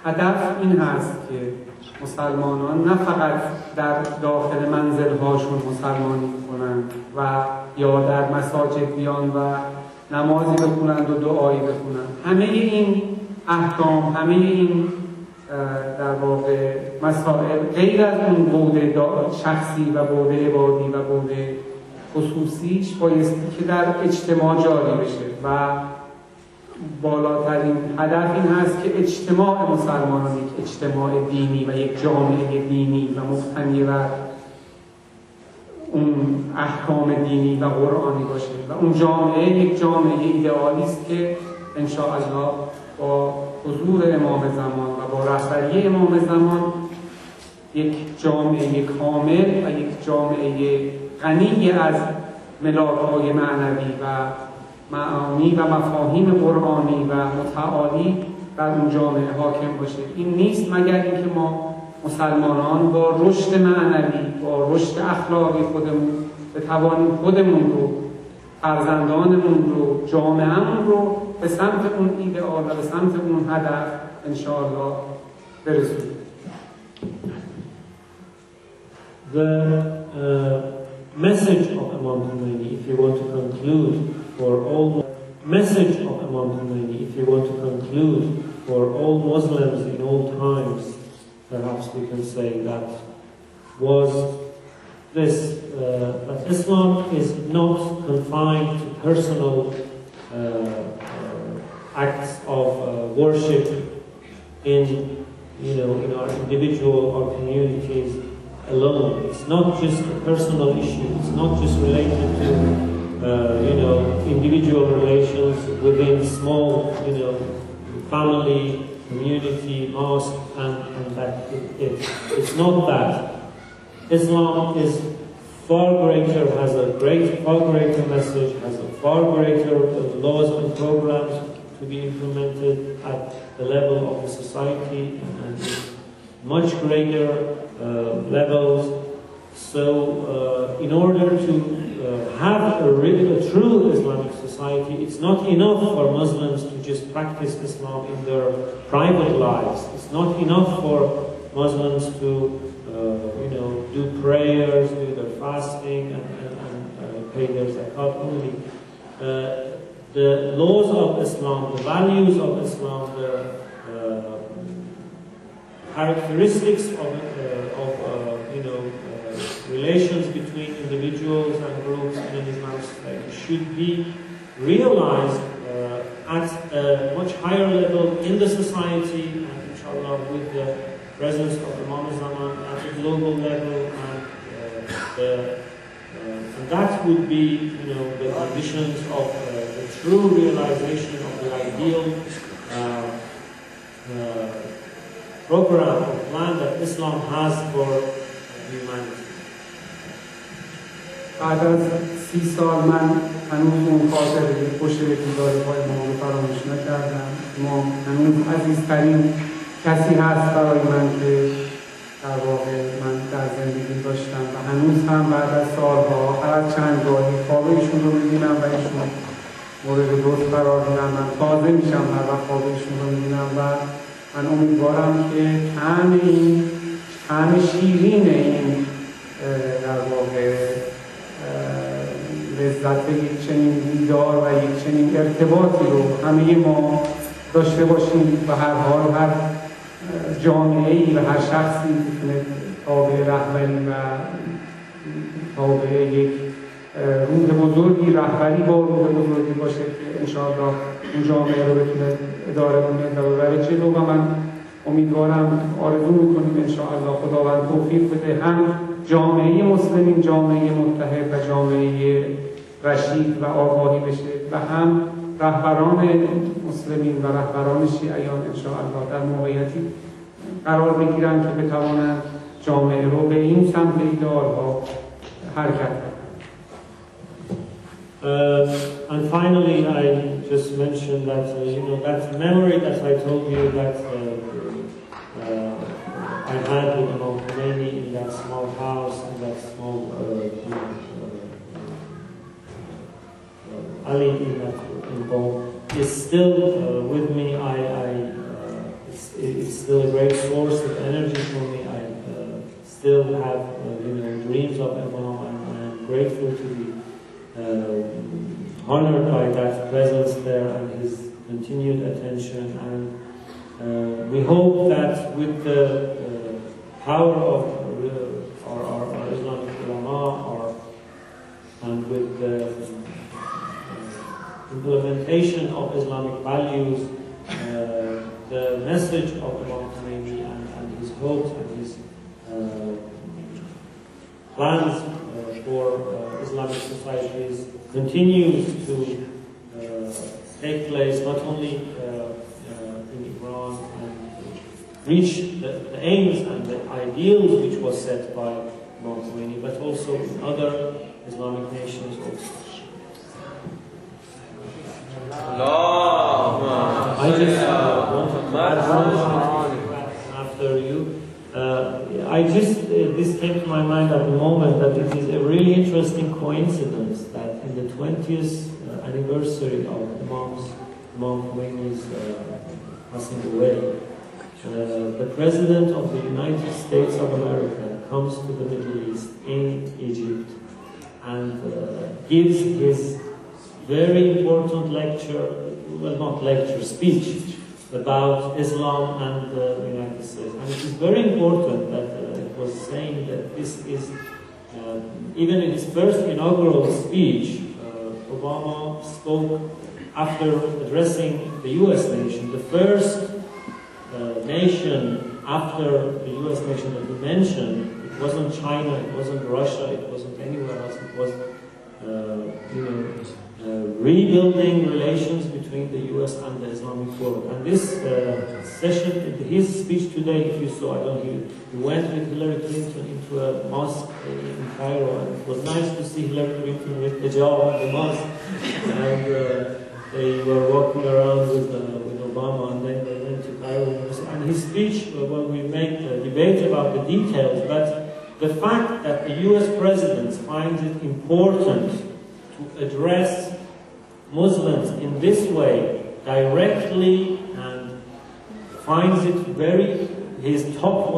هدف این هست که مسلمانان نه فقط در داخل منزل‌هاشون مسلمانی کنند و یا در مساجد بیان و نمازی بخونند و دعایی بخونند. همه این احکام، همه این در واقع مسائل غیر از اون بعد شخصی و بعد عبادی و بعد خصوصیش بایستی که در اجتماع جاری بشه و بالاترین هدف این هست که اجتماع مسلمانان یک اجتماع دینی و یک جامعه دینی و مبتنی بر اون احکام دینی و قرآنی باشه و اون جامعه یک جامعه ایدئالی است که ان شاء الله با حضور امام زمان و با رهبری امام زمان یک جامعه کامل و یک جامعه غنی از ملاک‌های معنوی و معانی و مفاهیم قرآنی و متعالی در اون جامعه حاکم باشه. این نیست مگر اینکه ما مسلمانان با رشد معنوی، با رشد اخلاقی خودمون بتوانیم خودمون رو، فرزندانمون رو، جامعهمون رو به سمت اون ایدئال و به سمت اون هدف انشاءالله برسونیم. The message of Imam Khomeini, if you want to conclude for all Muslims in all times, perhaps we can say that was this: that Islam is not confined to personal acts of worship in our individual or communities alone. It's not just a personal issue. It's not just related to individual relations within small family, community, mosque, and that it's not that. Islam is far greater, has a far greater message, has a far greater laws and programs to be implemented at the level of the society and much greater levels. So in order to have a true Islamic society, it's not enough for Muslims to just practice Islam in their private lives. It's not enough for Muslims to do prayers, do their fasting and pay their zakat only. The laws of Islam, the values of Islam, the characteristics of relations between individuals and groups in an Islamic society should be realized at a much higher level in the society, and inshallah with the presence of Imam Zaman at a global level, and that would be the conditions of the true realization of the ideal program or plan that Islam has for humanity. بعد از 30 سال من هنوز اون خاطره پشت دیدار با امام رو فراموش نکردم. امام هنوز عزیزترین کسی هست برای من که در واقع من در زندگی داشتم و هنوز هم بعد از سالها هر چند گاهی خواب ایشون رو می‌بینم و ایشون مورد دوست قرار میدم. من تازه میشم هر وقت خواب ایشون رو می‌بینم و من امیدوارم که طعم شیرین این در واقع لذت یک چنین دیدار و یک چنین ارتباطی رو همه ما داشته باشیم و هر حال هر جامعه‌ای و هر شخصی میتونه تابع رهبری و تابع یک روح بزرگی، رهبری با روح بزرگی باشه که انشاءالله اون جامعه رو بتونه اداره کنه و ببره جلو. و من امیدوارم، آرزو میکنیم انشاءالله خداوند توفیق بده هم جامعه مسلمین جامعه متحد و جامعه رشید و آگاهی بشه و هم رهبران مسلمین و رهبران شیعیان انشاءالله در موقعیتی قرار بگیرن که بتوانند جامعه رو به این سمت ایدئال‌ها حرکت کنند. And finally, I just mentioned that that memory that I told you that I had with Imam Khomeini in that small house, in that small alley in Bonn, is still with me. It's is still a great source of energy for me. I still have dreams of Imam, and I'm grateful to be honored by that presence there and his continued attention. And we hope that with the power of our Islamic ulama, and with the implementation of Islamic values, the message of Imam Khomeini and his hopes and his plans for Islamic societies continues to take place not only in Iran and reach the aims and the ideals which was set by Imam Khomeini, but also in other Islamic nations also. I just want to add something after you. This came to my mind at the moment that it is a really interesting coincidence that in the 20th anniversary of Imam Khomeini's passing away, the President of the United States of America comes to the Middle East in Egypt and gives his very important lecture, well, not lecture, speech about Islam and the United States. And it is very important that it was saying that this is, even in his first inaugural speech, Obama spoke after addressing the US nation, the first nation after the US nation that he mentioned. It wasn't China, it wasn't Russia, it wasn't anywhere else, it was rebuilding relations between the US and the Islamic world. And this session, his speech today, if you saw, I don't know, he went with Hillary Clinton into a mosque in Cairo, and it was nice to see Hillary Clinton with the hijab in the mosque. And they were walking around with Obama, and then they went to Cairo. And his speech, well, we make a debate about the details, but the fact that the US president finds it important to address Muslims in this way directly and finds it his top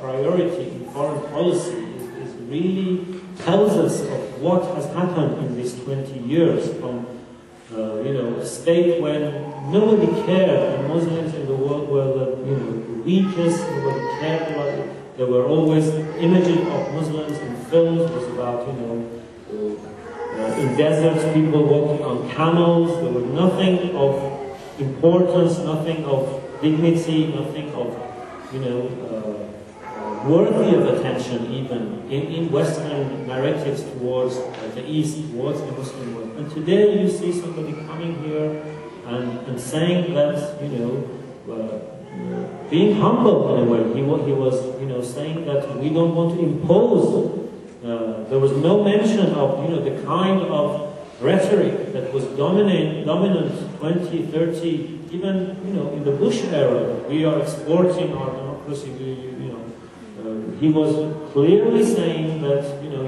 priority in foreign policy is really tells us of what has happened in these 20 years from a state when nobody cared, and Muslims in the world were the weakest, nobody cared about it. There were always images of Muslims in films. It was about in deserts, people walking on camels. There was nothing of importance, nothing of dignity, nothing of worthy of attention even in Western narratives towards the East, towards the Muslim world. And today you see somebody coming here and saying that, being humble in a way. He was saying that we don't want to impose. There was no mention of the kind of rhetoric that was dominant 20, 30, even in the Bush era. We are exporting our democracy. He was clearly saying that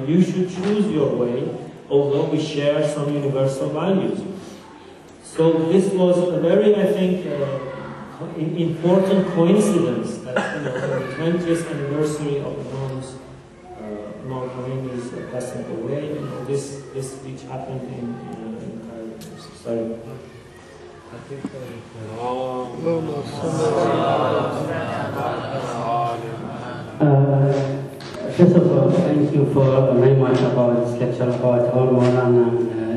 you should choose your way, although we share some universal values. So this was a very, I think, important coincidence that in the 20th anniversary of Imam Khomeini's passing away, this speech happened in Cairo. Sorry. First of all, thank you for very much about this lecture about our Maulana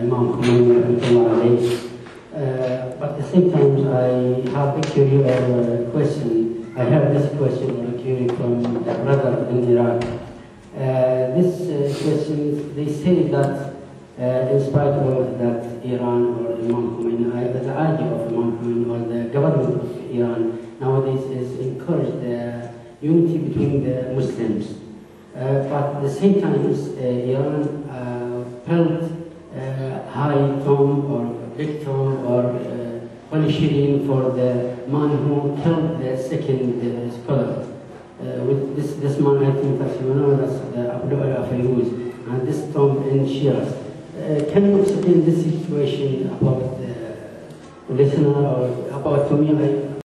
Imam Khomeini. But at the same time, I have actually a question. I have this question or a query from a brother in Iraq. This question, they say that in spite of that Iran or Imam Khomeini, the idea of Imam Khomeini or the government of Iran nowadays is encourage the unity between the Muslims. But at the same time, Iran felt high tone or big tone or punishing for the man who killed the second scholar. With this man, I think that you know, that's Abdullah Fayouz, and this tomb in Shiraz. Can you explain this situation about the listener or about to me?